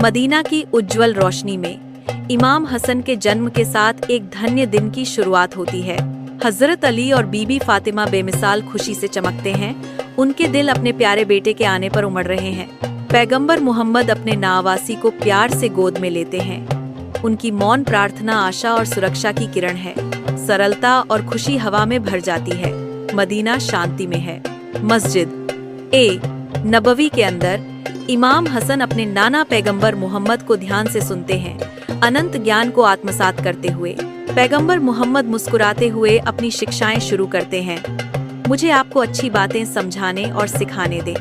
Medina की उज्जवल रोशनी में इमाम हसन के जन्म के साथ एक धन्य दिन की शुरुआत होती है। हजरत अली और बीबी फातिमा बेमिसाल खुशी से चमकते हैं। उनके दिल अपने प्यारे बेटे के आने पर उमड़ रहे हैं। पैगंबर मोहम्मद अपने नावासी को प्यार से गोद में लेते हैं। उनकी मौन प्रार्थना आशा और सुरक्षा की किरण है। सरलता और खुशी हवा में भर जाती है। मदीना शांति में है। मस्जिद ए नबवी के अंदर इमाम हसन अपने नाना पैगंबर मोहम्मद को ध्यान से सुनते हैं। अनंत ज्ञान को आत्मसात करते हुए पैगंबर मोहम्मद मुस्कुराते हुए अपनी शिक्षाएं शुरू करते हैं। मुझे आपको अच्छी बातें समझाने और सिखाने दें।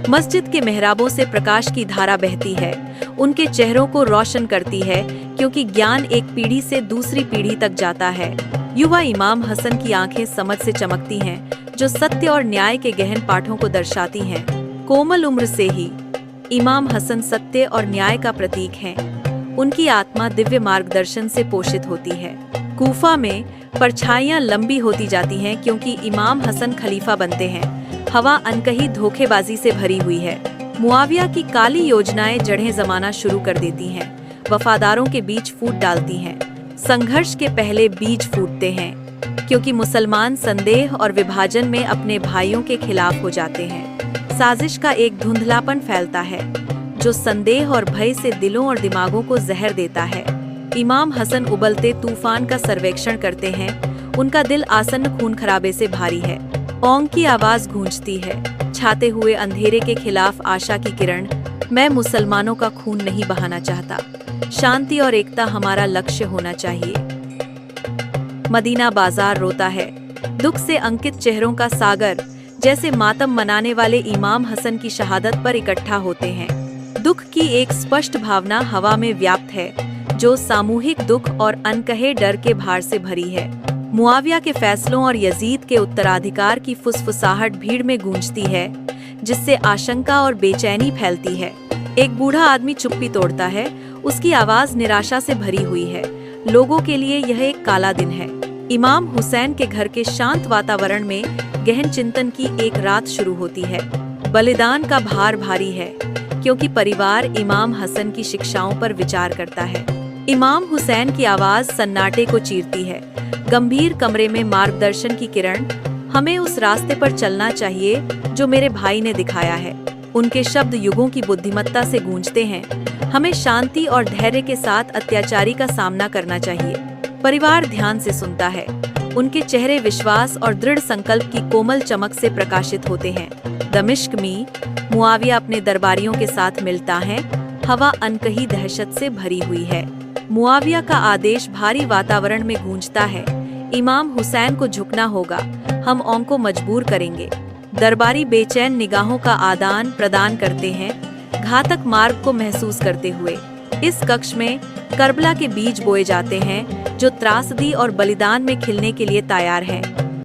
मस्जिद के मेहराबों से प्रकाश की धारा बहती है। उनके चेहरों को रोशन करती है, क्योंकि ज्ञान एक पीढ़ी से दूसरी पीढ़ी तक जाता है। युवा इमाम हसन की आंखें समझ से चमकती हैं, जो सत्य और न्याय के गहन पाठों को दर्शाती हैं। कोमल उम्र से ही इमाम हसन सत्य और न्याय का प्रतीक हैं। उनकी आत्मा दिव्य मार्गदर्शन से पोषित होती है। कूफा में परछाइयां लंबी होती जाती हैं, क्योंकि इमाम हसन खलीफा बनते हैं। हवा अनकही धोखेबाजी से भरी हुई है। मुआविया की काली योजनाएं जड़ें जमाना शुरू कर देती हैं। वफादारों के बीच फूट डालती हैं। संघर्ष के पहले बीज फूटते हैं, क्योंकि मुसलमान संदेह और विभाजन में अपने भाइयों के खिलाफ हो जाते हैं। साजिश का एक धुंधलापन फैलता है, जो संदेह और भय से दिलों और दिमागों को जहर देता है। इमाम हसन उबलते तूफान का सर्वेक्षण करते हैं। उनका दिल आसन्न खून खराबे से भारी है। ओंग की आवाज गूंजती है, छाते हुए अंधेरे के खिलाफ आशा की किरण। मैं मुसलमानों का खून नहीं बहाना चाहता। शांति और एकता हमारा लक्ष्य होना चाहिए। मदीना बाजार रोता है। दुख से अंकित चेहरों का सागर जैसे मातम मनाने वाले इमाम हसन की शहादत पर इकट्ठा होते हैं। दुख की एक स्पष्ट भावना हवा में व्याप्त है, जो सामूहिक दुख और अनकहे डर के भार से भरी है। मुआविया के फैसलों और यजीद के उत्तराधिकार की फुसफुसाहट भीड़ में गूंजती है, जिससे आशंका और बेचैनी फैलती है। एक बूढ़ा आदमी चुप्पी तोड़ता है। उसकी आवाज निराशा से भरी हुई है। लोगों के लिए यह एक काला दिन है। इमाम हुसैन के घर के शांत वातावरण में गहन चिंतन की एक रात शुरू होती है। बलिदान का भार भारी है, क्योंकि परिवार इमाम हसन की शिक्षाओं पर विचार करता है। इमाम हुसैन की आवाज सन्नाटे को चीरती है। गंभीर कमरे में मार्गदर्शन की किरण। हमें उस रास्ते पर चलना चाहिए जो मेरे भाई ने दिखाया है। उनके शब्द युगों की बुद्धिमत्ता से गूंजते हैं। हमें शांति और धैर्य के साथ अत्याचारी का सामना करना चाहिए। परिवार ध्यान से सुनता है। उनके चेहरे विश्वास और दृढ़ संकल्प की कोमल चमक से प्रकाशित होते हैं। दमिश्क में मुआविया अपने दरबारियों के साथ मिलता है। हवा अनकही दहशत से भरी हुई है। मुआविया का आदेश भारी वातावरण में गूंजता है। इमाम हुसैन को झुकना होगा। हम ओंग को मजबूर करेंगे। दरबारी बेचैन निगाहों का आदान प्रदान करते हैं, घातक मार्ग को महसूस करते हुए। इस कक्ष में करबला के बीज बोए जाते हैं, जो त्रासदी और बलिदान में खिलने के लिए तैयार हैं।